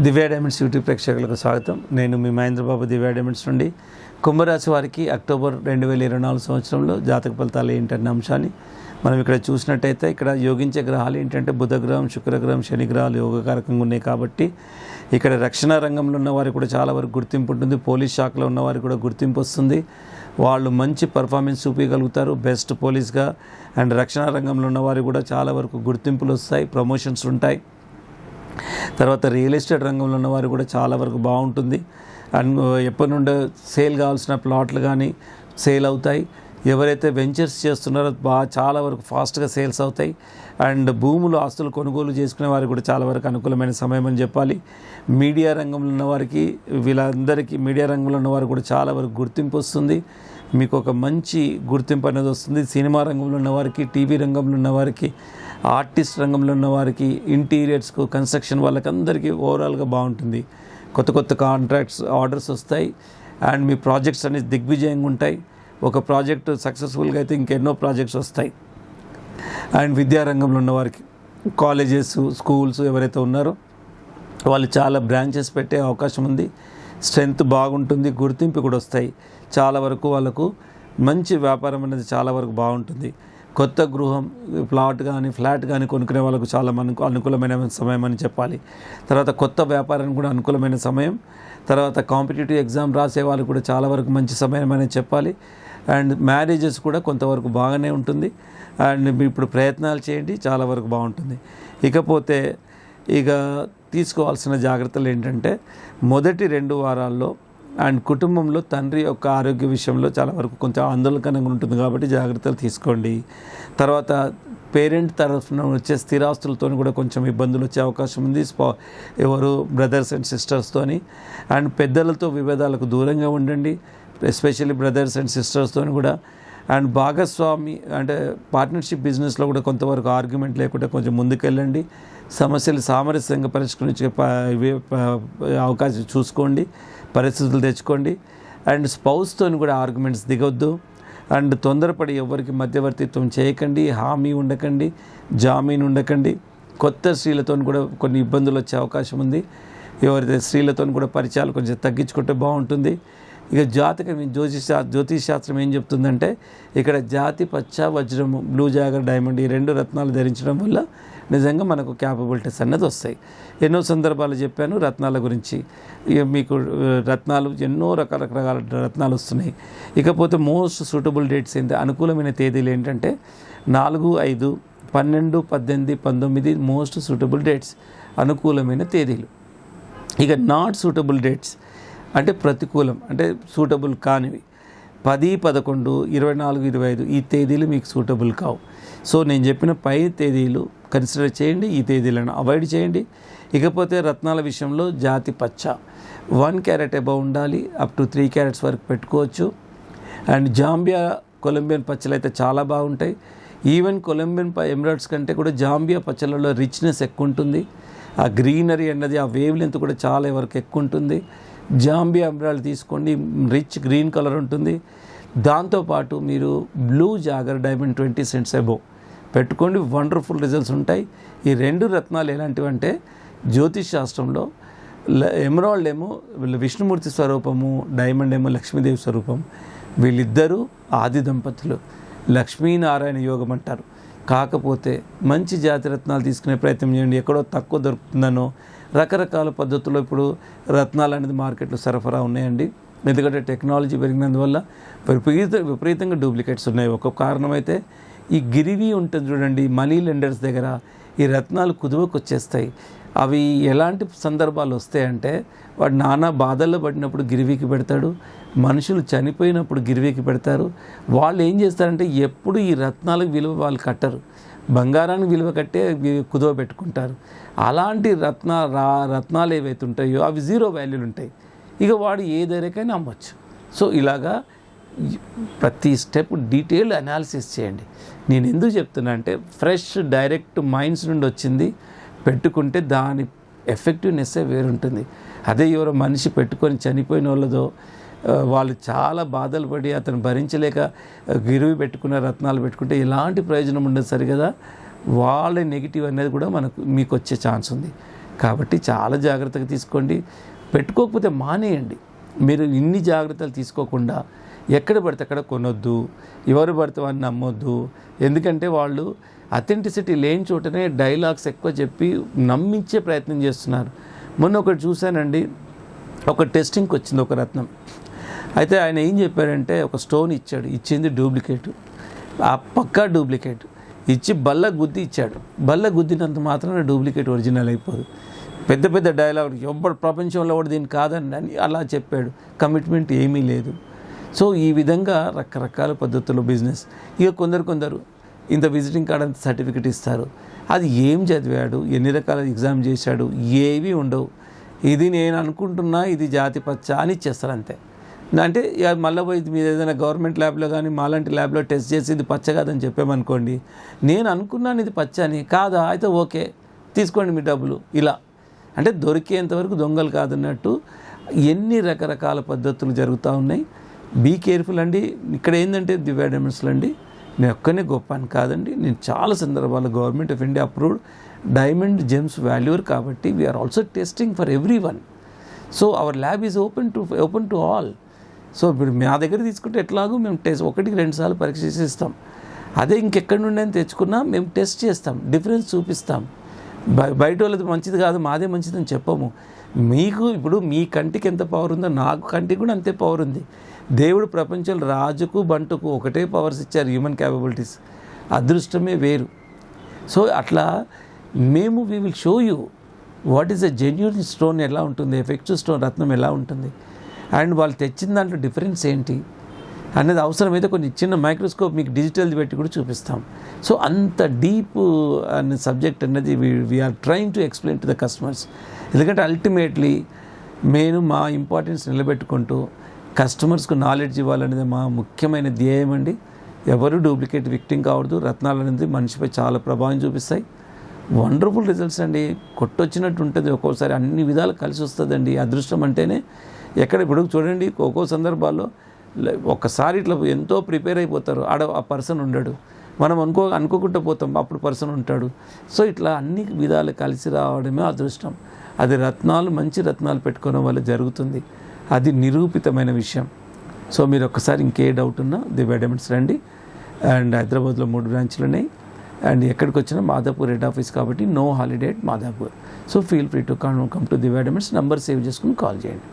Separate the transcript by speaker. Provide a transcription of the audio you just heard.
Speaker 1: దివ్య diamonds YouTube ప్రేక్షకులకు స్వాగతం. నేను మీ మహేంద్రబాబు, దివ్య డైమండ్స్ నుండి. కుంభరాశి వారికి అక్టోబర్ 2024 సంవత్సరంలో జాతక ఫలితాలు ఏంటన్న అంశాన్ని మనం ఇక్కడ చూసినట్టయితే, ఇక్కడ యోగించే గ్రహాలు ఏంటంటే బుధగ్రహం, శుక్రగ్రహం, శని గ్రహాలు యోగకారకంగా ఉన్నాయి. కాబట్టి ఇక్కడ రక్షణ రంగంలో ఉన్న వారికి కూడా చాలా వరకు గుర్తింపు ఉంటుంది. పోలీస్ శాఖలో ఉన్న వారికి కూడా గుర్తింపు వస్తుంది. వాళ్ళు మంచి పర్ఫార్మెన్స్ చూపించగలుగుతారు బెస్ట్ పోలీస్గా. అండ్ రక్షణ రంగంలో ఉన్న వారికి కూడా చాలా వరకు గుర్తింపులు వస్తాయి, ప్రమోషన్స్ ఉంటాయి. తర్వాత రియల్ ఎస్టేట్ రంగంలో ఉన్నవారు కూడా చాలా వరకు బాగుంటుంది. అండ్ ఎప్పటి నుండో సేల్ కావాల్సిన ప్లాట్లు కానీ సేల్ అవుతాయి. ఎవరైతే వెంచర్స్ చేస్తున్నారో చాలా వరకు ఫాస్ట్గా సేల్స్ అవుతాయి. అండ్ భూములు, ఆస్తులు కొనుగోలు చేసుకునే వారికి కూడా చాలా వరకు అనుకూలమైన సమయం అని చెప్పాలి. మీడియా రంగంలో ఉన్నవారికి, వీళ్ళందరికీ మీడియా రంగంలో ఉన్నవారు కూడా చాలా వరకు గుర్తింపు వస్తుంది. మీకు ఒక మంచి గుర్తింపు అనేది వస్తుంది. సినిమా రంగంలో ఉన్నవారికి, టీవీ రంగంలో ఉన్నవారికి, ఆర్టిస్ట్ రంగంలో ఉన్నవారికి, ఇంటీరియర్స్కు, కన్స్ట్రక్షన్ వాళ్ళకందరికీ ఓవరాల్గా బాగుంటుంది. కొత్త కొత్త కాంట్రాక్ట్స్, ఆర్డర్స్ వస్తాయి. అండ్ మీ ప్రాజెక్ట్స్ అనేది దిగ్విజయంగా ఉంటాయి. ఒక ప్రాజెక్టు సక్సెస్ఫుల్గా అయితే ఇంకెన్నో ప్రాజెక్ట్స్ వస్తాయి. అండ్ విద్యారంగంలో ఉన్నవారికి, కాలేజెస్, స్కూల్స్ ఎవరైతే ఉన్నారో వాళ్ళు చాలా బ్రాంచెస్ పెట్టే అవకాశం ఉంది. స్ట్రెంగ్త్ బాగుంటుంది, గుర్తింపు కూడా వస్తాయి. చాలా వరకు వాళ్ళకు మంచి వ్యాపారం అనేది చాలా వరకు బాగుంటుంది. కొత్త గృహం, ఫ్లాట్ కానీ కొనుక్కునే వాళ్ళకు చాలా మనకు అనుకూలమైన సమయం అని చెప్పాలి. తర్వాత కొత్త వ్యాపారానికి కూడా అనుకూలమైన సమయం. తర్వాత కాంపిటేటివ్ ఎగ్జామ్ రాసే వాళ్ళకు కూడా చాలా వరకు మంచి సమయం అని చెప్పాలి. అండ్ మ్యారేజెస్ కూడా కొంతవరకు బాగానే ఉంటుంది. అండ్ ఇప్పుడు ప్రయత్నాలు చేయండి, చాలా వరకు బాగుంటుంది. ఇకపోతే ఇక తీసుకోవాల్సిన జాగ్రత్తలు ఏంటంటే, మొదటి 2 వారాల్లో అండ్ కుటుంబంలో తండ్రి యొక్క ఆరోగ్య విషయంలో చాలా వరకు కొంచెం ఆందోళనకరంగా ఉంటుంది. కాబట్టి జాగ్రత్తలు తీసుకోండి. తర్వాత పేరెంట్ తరఫున వచ్చే స్థిరాస్తులతో కూడా కొంచెం ఇబ్బందులు వచ్చే అవకాశం ఉంది. ఎవరు బ్రదర్స్ అండ్ సిస్టర్స్తోని. అండ్ పెద్దలతో విభేదాలకు దూరంగా ఉండండి, ఎస్పెషల్లీ బ్రదర్స్ అండ్ సిస్టర్స్తో కూడా. అండ్ భాగస్వామి అంటే పార్ట్నర్షిప్ బిజినెస్లో కూడా కొంతవరకు ఆర్గ్యుమెంట్ లేకుండా కొంచెం ముందుకెళ్ళండి. సమస్యలు సామరస్యంగా పరిష్కరించే అవకాశం చూసుకోండి, పరిస్థితులు తెచ్చుకోండి. అండ్ స్పౌస్తో కూడా ఆర్గ్యుమెంట్స్ దిగొద్దు. అండ్ తొందరపడి ఎవరికి మధ్యవర్తిత్వం చేయకండి, హామీ ఉండకండి, జామీన్ ఉండకండి. కొత్త స్త్రీలతో కూడా కొన్ని ఇబ్బందులు వచ్చే అవకాశం ఉంది. ఎవరైతే స్త్రీలతో కూడా పరిచయాలు కొంచెం తగ్గించుకుంటే బాగుంటుంది. ఇక జాతకం, జ్యోతిష్ శాస్త్రం ఏం చెప్తుందంటే, ఇక్కడ జాతి, పచ్చ, వజ్రము, బ్లూ జాగర్, డైమండ్, ఈ 2 రత్నాలు ధరించడం వల్ల నిజంగా మనకు క్యాపబిలిటీస్ అన్నది వస్తాయి. ఎన్నో సందర్భాలు చెప్పాను రత్నాల గురించి. ఇక మీకు రత్నాలు ఎన్నో రకాల రత్నాలు వస్తున్నాయి. ఇకపోతే మోస్ట్ సూటబుల్ డేట్స్ ఏంటి, అనుకూలమైన తేదీలు ఏంటంటే 4, 5, 12, 18, 19 మోస్ట్ సూటబుల్ డేట్స్, అనుకూలమైన తేదీలు. ఇక నాట్ సూటబుల్ డేట్స్ అంటే ప్రతికూలం, అంటే సూటబుల్ కానివి 10, 11, 24, 25 ఈ తేదీలు మీకు సూటబుల్ కావు. సో నేను చెప్పిన పై తేదీలు కన్సిడర్ చేయండి, ఈ తేదీలను అవాయిడ్ చేయండి. ఇకపోతే రత్నాల విషయంలో జాతి పచ్చ 1 క్యారెట్ అబౌవ్ ఉండాలి, అప్ టు 3 క్యారెట్స్ వరకు పెట్టుకోవచ్చు. అండ్ జాంబియా, కొలంబియన్ పచ్చలు అయితే చాలా బాగుంటాయి. ఈవెన్ కొలంబియన్ ఎమరాల్డ్స్ కంటే కూడా జాంబియా పచ్చలలో రిచ్నెస్ ఎక్కువ ఉంటుంది. ఆ గ్రీనరీ అన్నది, ఆ వేవ్ లెంత్ కూడా చాలా వరకు ఎక్కువ ఉంటుంది. జాంబియా ఎమరాల్డ్ తీసుకోండి, రిచ్ గ్రీన్ కలర్ ఉంటుంది. దాంతోపాటు మీరు blue jogger diamond 20 cents above పెట్టుకోండి, వండర్ఫుల్ రిజల్ట్స్ ఉంటాయి. ఈ 2 రత్నాలు ఎలాంటివంటే, జ్యోతిష్ శాస్త్రంలో ఎమరాల్డ్ ఏమో విష్ణుమూర్తి స్వరూపము, డైమండ్ ఏమో లక్ష్మీదేవి స్వరూపం. వీళ్ళిద్దరూ ఆది దంపతులు, లక్ష్మీనారాయణ యోగం అంటారు. కాకపోతే మంచి జాతి రత్నాలు తీసుకునే ప్రయత్నం చేయండి. ఎక్కడో తక్కువ దొరుకుతుందనో, రకరకాల పద్ధతుల్లో ఇప్పుడు రత్నాలు అనేది మార్కెట్లో సరఫరా ఉన్నాయండి. ఎందుకంటే టెక్నాలజీ పెరిగినందువల్ల విపరీతంగా డూప్లికేట్స్ ఉన్నాయి. ఒక కారణం అయితే ఈ గిరివి ఉంటుంది చూడండి, మనీ లెండర్స్ దగ్గర ఈ రత్నాలు కుదువకు వచ్చేస్తాయి. అవి ఎలాంటి సందర్భాలు వస్తాయంటే, వాడు నానా బాధల్లో పడినప్పుడు గిరివికి పెడతాడు, మనుషులు చనిపోయినప్పుడు గిరివికి పెడతారు. వాళ్ళు ఏం చేస్తారంటే, ఎప్పుడు ఈ రత్నాలకు విలువ వాళ్ళు కట్టరు, బంగారానికి విలువ కట్టే కుదువ పెట్టుకుంటారు. అలాంటి రత్నాలు ఏవైతే ఉంటాయో అవి 0 వాల్యూలు ఉంటాయి. ఇక వాడు ఏ ధరకైనా అమ్మచ్చు. సో ఇలాగా ప్రతి స్టెప్ డీటెయిల్ అనాలిసిస్ చేయండి. నేను ఎందుకు చెప్తున్నా అంటే, ఫ్రెష్ డైరెక్ట్ మైండ్స్ నుండి వచ్చింది పెట్టుకుంటే దాని ఎఫెక్టివ్నెస్సే వేరుంటుంది. అదే ఎవరో మనిషి పెట్టుకొని చనిపోయిన వాళ్ళదో, వాళ్ళు చాలా బాధలు పడి అతను భరించలేక గిరివి పెట్టుకున్న రత్నాలు పెట్టుకుంటే ఎలాంటి ప్రయోజనం ఉండదు సరిగదా. వాళ్ళ నెగిటివ్ అనేది కూడా మీకు వచ్చే ఛాన్స్ ఉంది. కాబట్టి చాలా జాగ్రత్తగా తీసుకోండి. పెట్టుకోకపోతే మానేయండి. మీరు ఇన్ని జాగ్రత్తలు తీసుకోకుండా ఎక్కడ పడితే అక్కడ కొనొద్దు, ఎవరు పడితే వాడిని నమ్మొద్దు. ఎందుకంటే వాళ్ళు అథెంటిసిటీ లేని చోటనే డైలాగ్స్ ఎక్కువ చెప్పి నమ్మించే ప్రయత్నం చేస్తున్నారు. మొన్న ఒకటి చూశానండి, ఒక టెస్టింగ్కి వచ్చింది ఒక రత్నం. అయితే ఆయన ఏం చెప్పారంటే ఒక స్టోన్ ఇచ్చాడు, ఇచ్చింది డూప్లికేట్, ఆ పక్కా డూప్లికేట్ ఇచ్చి బల్ల గుద్ది ఇచ్చాడు. బల్ల గుద్దినంత మాత్రాన డూప్లికేట్ ఒరిజినల్ అయిపోదు. పెద్ద పెద్ద డైలాగ్ ఎవ్వరు ప్రపంచంలో కూడా దీన్ని కాదని అని అలా చెప్పాడు. కమిట్మెంట్ ఏమీ లేదు. సో ఈ విధంగా రకరకాల పద్ధతుల్లో బిజినెస్. ఇక కొందరు ఇంత విజిటింగ్ కార్డ్ అంత సర్టిఫికెట్ ఇస్తారు. అది ఏం చదివాడు, ఎన్ని రకాల ఎగ్జామ్ చేశాడు, ఏవి ఉండవు. ఇది నేను అనుకుంటున్నా ఇది జాతి పచ్చ అని ఇచ్చేస్తారు అంతే. అంటే మళ్ళీ పోయి మీరు ఏదైనా గవర్నమెంట్ ల్యాబ్లో కానీ మాలాంటి ల్యాబ్లో టెస్ట్ చేసి ఇది పచ్చ కాదని చెప్పామనుకోండి, నేను అనుకున్నాను ఇది పచ్చ అని, కాదా అయితే ఓకే తీసుకోండి మీ డబ్బులు. ఇలా అంటే దొరికేంతవరకు దొంగలు కాదన్నట్టు ఎన్ని రకరకాల పద్ధతులు జరుగుతూ ఉన్నాయి. బీ కేర్ఫుల్ అండి. ఇక్కడ ఏంటంటే దివ్య డైమండ్స్లో అండి, నేను ఒక్కనే గొప్ప అని కాదండి, నేను చాలా సందర్భాల్లో government of India approved diamond gems valuer కాబట్టి we are also testing for everyone. So our lab is open to all. So ఇప్పుడు మా దగ్గర తీసుకుంటే ఎట్లాగో మేము టెస్ట్ 1-2 సార్లు పరీక్ష చేసి ఇస్తాం. అదే ఇంకెక్కడి నుండి అని తెచ్చుకున్నా మేము టెస్ట్ చేస్తాం, డిఫరెన్స్ చూపిస్తాం. బయట వాళ్ళది మంచిది కాదు మాదే మంచిదని చెప్పము. మీకు ఇప్పుడు మీ కంటికి ఎంత పవర్ ఉందో నాకు కంటికి కూడా అంతే పవర్ ఉంది. దేవుడు ప్రపంచంలో రాజుకు బంటుకు ఒకటే పవర్స్ ఇచ్చారు, హ్యూమన్ క్యాపబిలిటీస్. అదృష్టమే వేరు. సో అట్లా మేము we will show you what is a genuine stone ఎలా ఉంటుంది, ఎఫెక్టివ్ స్టోన్ రత్నం ఎలా ఉంటుంది, అండ్ వాళ్ళు తెచ్చిన దాంట్లో డిఫరెన్స్ ఏంటి అనేది అవసరమైతే కొన్ని చిన్న మైక్రోస్కోప్ మీకు డిజిటల్ పెట్టి కూడా చూపిస్తాం. సో అంత డీప్ అనే సబ్జెక్ట్ అనేది we're trying to explain to the customers. ఎందుకంటే అల్టిమేట్లీ మేము మా ఇంపార్టెన్స్ నిలబెట్టుకుంటూ కస్టమర్స్కు నాలెడ్జ్ ఇవ్వాలనేది మా ముఖ్యమైన ధ్యేయం అండి. ఎవరు డూప్లికేట్ విక్టింగ్ కావద్దు. రత్నాలు అనేది మనిషిపై చాలా ప్రభావం చూపిస్తాయి. వండర్ఫుల్ రిజల్ట్స్ అండి. కొట్టొచ్చినట్టు ఉంటుంది. ఒక్కోసారి అన్ని విధాలు కలిసి వస్తుందండి. అదృష్టం అంటేనే ఎక్కడ ఇప్పుడు చూడండి, ఒక్కో సందర్భాల్లో ఒక్కసారి ఇట్లా ఎంతో ప్రిపేర్ అయిపోతారు, ఆ పర్సన్ ఉండడు. మనం అనుకోకుండా పోతాం, అప్పుడు పర్సన్ ఉంటాడు. సో ఇట్లా అన్ని విధాలు కలిసి రావడమే అదృష్టం. అది రత్నాలు మంచి రత్నాలు పెట్టుకోవడం వల్ల జరుగుతుంది. అది నిరూపితమైన విషయం. సో మీరు ఒక్కసారి ఇంకే డౌట్ ఉన్నా దివ్య డైమండ్స్ రండి. అండ్ హైదరాబాద్లో 3 బ్రాంచ్లు ఉన్నాయి. అండ్ ఎక్కడికి వచ్చినా మాదాపూర్ హెడ్ ఆఫీస్ కాబట్టి no holiday at Madhapur. So feel free to come to Divya Diamonds. Number save చేసుకుని కాల్ చేయండి.